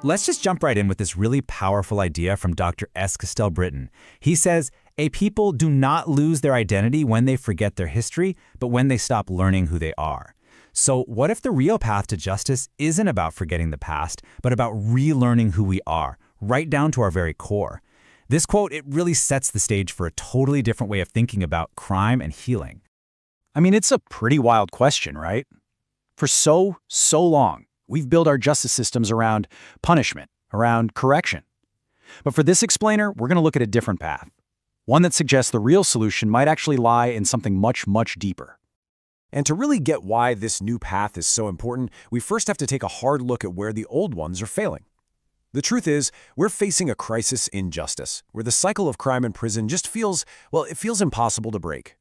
Let's just jump right in with this really powerful idea from Dr. Castell Britton. He says, a people do not lose their identity when they forget their history, but when they stop learning who they are. So what if the real path to justice isn't about forgetting the past, but about relearning who we are, right down to our very core? This quote, it really sets the stage for a totally different way of thinking about crime and healing. I mean, it's a pretty wild question, right? For so long, we've built our justice systems around punishment, around correction. But for this explainer, we're going to look at a different path, one that suggests the real solution might actually lie in something much, much deeper. And to really get why this new path is so important, we first have to take a hard look at where the old ones are failing. The truth is, we're facing a crisis in justice, where the cycle of crime and prison just feels, well, it feels impossible to break.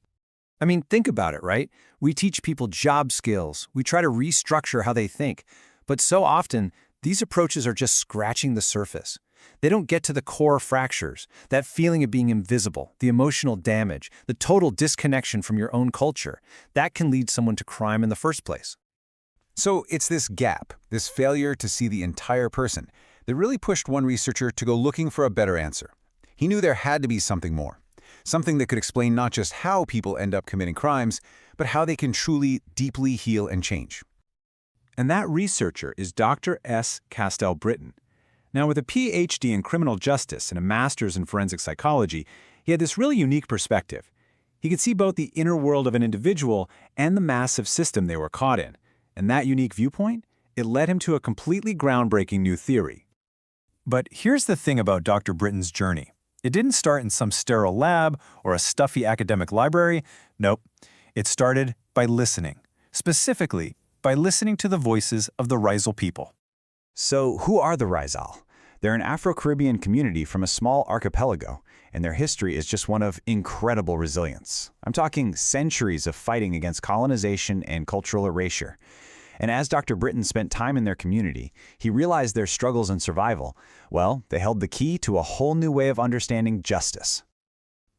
I mean, think about it, right? We teach people job skills. We try to restructure how they think. But so often, these approaches are just scratching the surface. They don't get to the core fractures, that feeling of being invisible, the emotional damage, the total disconnection from your own culture. That can lead someone to crime in the first place. So it's this gap, this failure to see the entire person, that really pushed one researcher to go looking for a better answer. He knew there had to be something more, something that could explain not just how people end up committing crimes, but how they can truly, deeply heal and change. And that researcher is Dr. Castell Britton. Now, with a PhD in criminal justice and a master's in forensic psychology, he had this really unique perspective. He could see both the inner world of an individual and the massive system they were caught in. And that unique viewpoint, it led him to a completely groundbreaking new theory. But here's the thing about Dr. Britton's journey. It didn't start in some sterile lab or a stuffy academic library. Nope. It started by listening. Specifically, by listening to the voices of the Rizal people. So who are the Rizal? They're an Afro-Caribbean community from a small archipelago, and their history is just one of incredible resilience. I'm talking centuries of fighting against colonization and cultural erasure. And as Dr. Britton spent time in their community, he realized their struggles and survival, well, they held the key to a whole new way of understanding justice.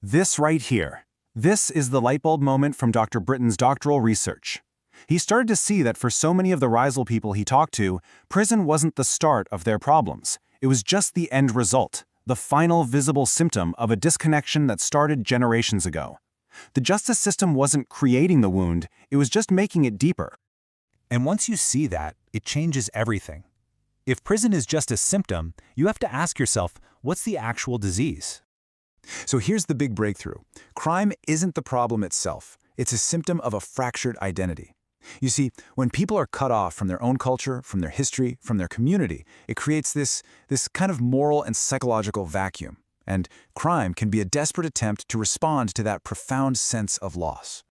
This right here, this is the lightbulb moment from Dr. Britton's doctoral research. He started to see that for so many of the Rizal people he talked to, prison wasn't the start of their problems. It was just the end result, the final visible symptom of a disconnection that started generations ago. The justice system wasn't creating the wound, it was just making it deeper. And once you see that, it changes everything. If prison is just a symptom, you have to ask yourself, what's the actual disease? So here's the big breakthrough. Crime isn't the problem itself. It's a symptom of a fractured identity. You see, when people are cut off from their own culture, from their history, from their community, it creates this kind of moral and psychological vacuum. And crime can be a desperate attempt to respond to that profound sense of loss.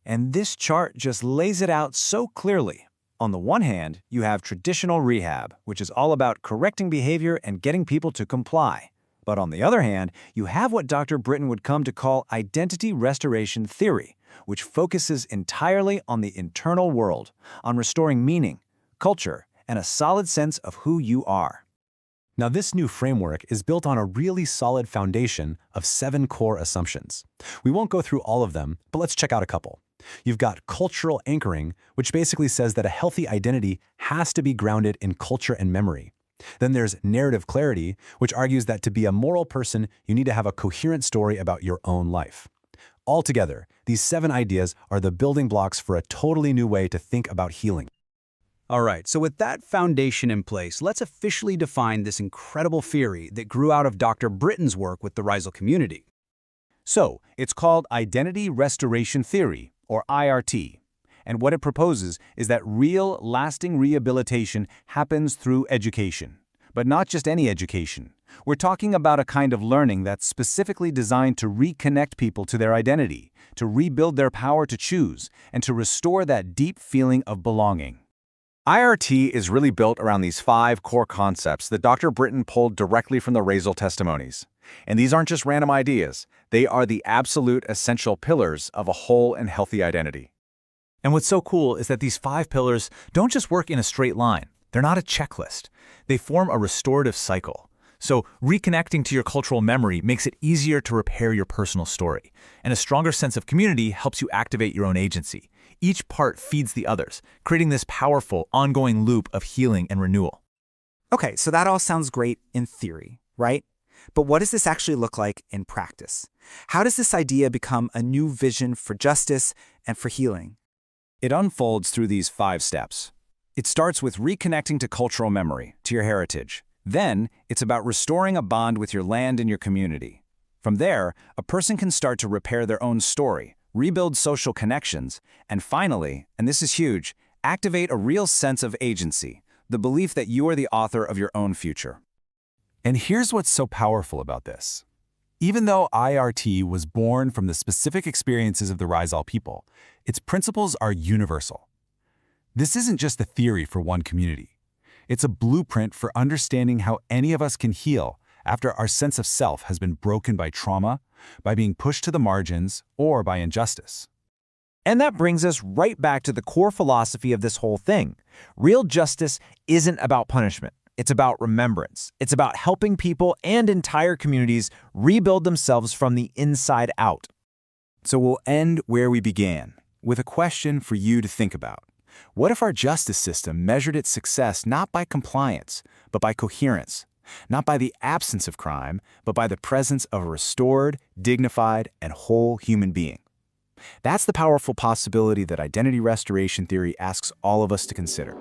And this chart just lays it out so clearly. On the one hand, you have traditional rehab, which is all about correcting behavior and getting people to comply. But on the other hand, you have what Dr. Britton would come to call identity restoration theory, which focuses entirely on the internal world, on restoring meaning, culture, and a solid sense of who you are. Now, this new framework is built on a really solid foundation of 7 core assumptions. We won't go through all of them, but let's check out a couple. You've got cultural anchoring, which basically says that a healthy identity has to be grounded in culture and memory. Then there's narrative clarity, which argues that to be a moral person, you need to have a coherent story about your own life. Altogether, these 7 ideas are the building blocks for a totally new way to think about healing. All right, so with that foundation in place, let's officially define this incredible theory that grew out of Dr. Britton's work with the Rizal community. So, it's called Identity Restoration Theory, or IRT. And what it proposes is that real, lasting rehabilitation happens through education. But not just any education. We're talking about a kind of learning that's specifically designed to reconnect people to their identity, to rebuild their power to choose, and to restore that deep feeling of belonging. IRT is really built around these 5 core concepts that Dr. Britton pulled directly from the Rizal testimonies. And these aren't just random ideas. They are the absolute essential pillars of a whole and healthy identity. And what's so cool is that these 5 pillars don't just work in a straight line. They're not a checklist. They form a restorative cycle. So reconnecting to your cultural memory makes it easier to repair your personal story. And a stronger sense of community helps you activate your own agency. Each part feeds the others, creating this powerful, ongoing loop of healing and renewal. Okay, so that all sounds great in theory, right? But what does this actually look like in practice? How does this idea become a new vision for justice and for healing? It unfolds through these 5 steps. It starts with reconnecting to cultural memory, to your heritage. Then, it's about restoring a bond with your land and your community. From there, a person can start to repair their own story, rebuild social connections, and finally, and this is huge, activate a real sense of agency, the belief that you are the author of your own future. And here's what's so powerful about this. Even though IRT was born from the specific experiences of the Rizal people, its principles are universal. This isn't just a theory for one community. It's a blueprint for understanding how any of us can heal after our sense of self has been broken by trauma, by being pushed to the margins, or by injustice. And that brings us right back to the core philosophy of this whole thing. Real justice isn't about punishment. It's about remembrance. It's about helping people and entire communities rebuild themselves from the inside out. So we'll end where we began, with a question for you to think about. What if our justice system measured its success not by compliance, but by coherence? Not by the absence of crime, but by the presence of a restored, dignified, and whole human being. That's the powerful possibility that identity restoration theory asks all of us to consider.